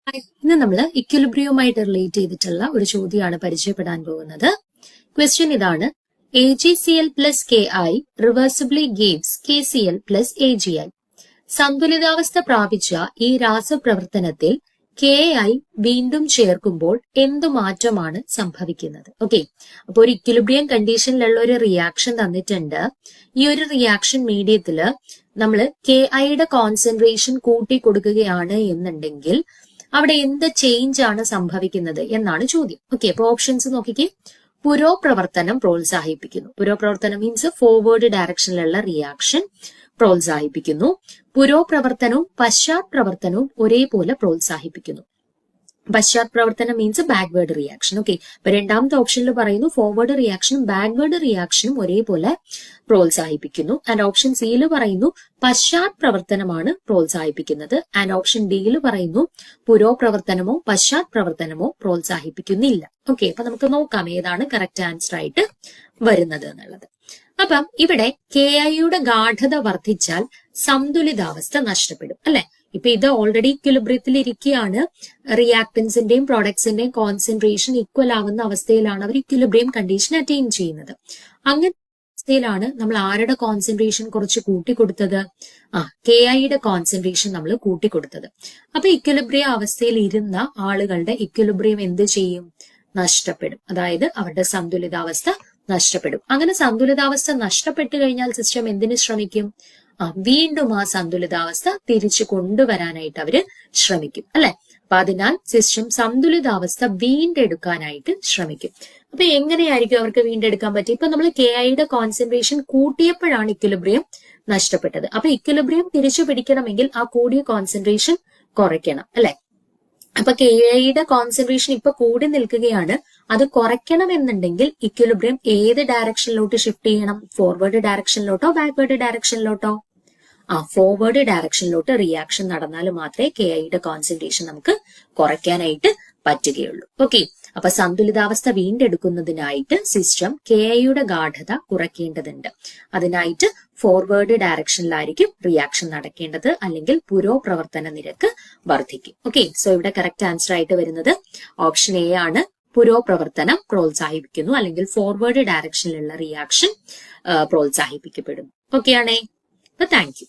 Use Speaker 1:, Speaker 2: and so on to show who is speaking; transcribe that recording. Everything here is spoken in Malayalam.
Speaker 1: ഇന്ന് നമ്മൾ ഇക്വിലിബ്രിയവുമായിട്ട് റിലേറ്റ് ചെയ്തിട്ടുള്ള ഒരു ചോദ്യമാണ് പരിചയപ്പെടാൻ പോകുന്നത്. ക്വസ്റ്റ്യൻ ഇതാണ്: AgCl plus KI റിവേഴ്സിബിളി gives KCl plus AgI. സന്തുലിതാവസ്ഥ പ്രാപിച്ച ഈ രാസപ്രവർത്തനത്തിൽ KI വീണ്ടും ചേർക്കുമ്പോൾ എന്തു മാറ്റമാണ് സംഭവിക്കുന്നത്? ഓക്കെ, അപ്പൊ ഒരു ഇക്വിലിബ്രിയം കണ്ടീഷനിലുള്ള ഒരു റിയാക്ഷൻ തന്നിട്ടുണ്ട്. ഈ ഒരു റിയാക്ഷൻ മീഡിയത്തില് നമ്മൾ KIയുടെ കോൺസെൻട്രേഷൻ കൂട്ടി കൊടുക്കുകയാണ് എന്നുണ്ടെങ്കിൽ അവിടെ എന്ത് ചേഞ്ച് ആണ് സംഭവിക്കുന്നത് എന്നാണ് ചോദ്യം. ഓക്കെ, അപ്പൊ ഓപ്ഷൻസ് നോക്കിക്കേ. പുരോപ്രവർത്തനം പ്രോത്സാഹിപ്പിക്കുന്നു. പുരോപ്രവർത്തനം മീൻസ് ഫോർവേഡ് ഡയറക്ഷനിലുള്ള റിയാക്ഷൻ പ്രോത്സാഹിപ്പിക്കുന്നു. പുരോപ്രവർത്തനവും പശ്ചാത് പ്രവർത്തനവും ഒരേപോലെ പ്രോത്സാഹിപ്പിക്കുന്നു. പശ്ചാത് പ്രവർത്തനം മീൻസ് ബാക്ക്വേർഡ് റിയാക്ഷൻ. ഓക്കെ, അപ്പൊ രണ്ടാമത്തെ ഓപ്ഷനിൽ പറയുന്നു ഫോർവേഡ് റിയാക്ഷനും ബാക്ക്വേർഡ് റിയാക്ഷനും ഒരേപോലെ പ്രോത്സാഹിപ്പിക്കുന്നു. ആൻഡ് ഓപ്ഷൻ സിയിൽ പറയുന്നു പശ്ചാത് പ്രവർത്തനമാണ് പ്രോത്സാഹിപ്പിക്കുന്നത്. ആൻഡ് ഓപ്ഷൻ ഡിയിൽ പറയുന്നു പുരോപ്രവർത്തനമോ പശ്ചാത് പ്രവർത്തനമോ പ്രോത്സാഹിപ്പിക്കുന്നില്ല. ഓക്കെ, അപ്പൊ നമുക്ക് നോക്കാം ഏതാണ് കറക്റ്റ് ആൻസർ ആയിട്ട് വരുന്നത് എന്നുള്ളത്. അപ്പം ഇവിടെ KIയുടെ ഗാഢത വർദ്ധിച്ചാൽ സന്തുലിതാവസ്ഥ നഷ്ടപ്പെടും അല്ലെ. ഇപ്പൊ ഇത് ഓൾറെഡി ഇക്വിലിബ്രിയത്തിൽ ഇരിക്കുകയാണ്. റിയാക്ടൻസിന്റെയും പ്രോഡക്ട്സിന്റെയും കോൺസെൻട്രേഷൻ ഈക്വൽ ആവുന്ന അവസ്ഥയിലാണ് അവർ ഇക്വിലിബ്രിയം കണ്ടീഷൻ അറ്റൈൻ ചെയ്യുന്നത്. അങ്ങനെ അവസ്ഥയിലാണ് നമ്മൾ ആരുടെ കോൺസെൻട്രേഷൻ കുറച്ച് കൂട്ടിക്കൊടുത്തത്? KIയുടെ കോൺസെൻട്രേഷൻ നമ്മൾ കൂട്ടിക്കൊടുത്തത്. അപ്പൊ ഇക്വിലിബ്രിയ അവസ്ഥയിൽ ഇരുന്ന ആളുകളുടെ ഇക്വിലിബ്രിയം എന്ത് ചെയ്യും? നഷ്ടപ്പെടും. അതായത് അവരുടെ സന്തുലിതാവസ്ഥ നഷ്ടപ്പെടും. അങ്ങനെ സന്തുലിതാവസ്ഥ നഷ്ടപ്പെട്ടു കഴിഞ്ഞാൽ സിസ്റ്റം എന്തിനു ശ്രമിക്കും? വീണ്ടും ആ സന്തുലിതാവസ്ഥ തിരിച്ചു കൊണ്ടുവരാനായിട്ട് അവര് ശ്രമിക്കും അല്ലെ. അപ്പൊ അതിനാൽ സിസ്റ്റം സന്തുലിതാവസ്ഥ വീണ്ടെടുക്കാനായിട്ട് ശ്രമിക്കും. അപ്പൊ എങ്ങനെയായിരിക്കും അവർക്ക് വീണ്ടെടുക്കാൻ പറ്റുക? ഇപ്പൊ നമ്മൾ KIയുടെ കോൺസെൻട്രേഷൻ കൂട്ടിയപ്പോഴാണ് ഇക്വിലിബ്രിയം നഷ്ടപ്പെട്ടത്. അപ്പൊ ഇക്വിലിബ്രിയം തിരിച്ചു പിടിക്കണമെങ്കിൽ ആ കൂടിയ കോൺസെൻട്രേഷൻ കുറയ്ക്കണം അല്ലെ. അപ്പൊ KIയുടെ കോൺസെൻട്രേഷൻ ഇപ്പൊ കൂടി നിൽക്കുകയാണ്. അത് കുറയ്ക്കണമെന്നുണ്ടെങ്കിൽ ഇക്വിലിബ്രിയം ഏത് ഡയറക്ഷനിലോട്ട് ഷിഫ്റ്റ് ചെയ്യണം? ഫോർവേഡ് ഡയറക്ഷനിലോട്ടോ ബാക്ക്വേർഡ് ഡയറക്ഷനിലോട്ടോ? ഫോർവേഡ് ഡയറക്ഷനിലോട്ട് റിയാക്ഷൻ നടന്നാൽ മാത്രമേ KIയുടെ കോൺസെൻട്രേഷൻ നമുക്ക് കുറയ്ക്കാനായിട്ട് പറ്റുകയുള്ളൂ. ഓക്കെ, അപ്പൊ സന്തുലിതാവസ്ഥ വീണ്ടെടുക്കുന്നതിനായിട്ട് സിസ്റ്റം KIയുടെ ഗാഢത കുറയ്ക്കേണ്ടതുണ്ട്. അതിനായിട്ട് ഫോർവേഡ് ഡയറക്ഷനിലായിരിക്കും റിയാക്ഷൻ നടക്കേണ്ടത്, അല്ലെങ്കിൽ പുരോപ്രവർത്തന നിരക്ക് വർദ്ധിക്കും. ഓക്കെ, സോ ഇവിടെ കറക്റ്റ് ആൻസർ ആയിട്ട് വരുന്നത് ഓപ്ഷൻ എ ആണ്. പുരോപ്രവർത്തനം പ്രോത്സാഹിപ്പിക്കുന്നു, അല്ലെങ്കിൽ ഫോർവേഡ് ഡയറക്ഷനിലുള്ള റിയാക്ഷൻ പ്രോത്സാഹിപ്പിക്കപ്പെടും. ഓക്കെ ആണേ. അപ്പൊ താങ്ക് യു.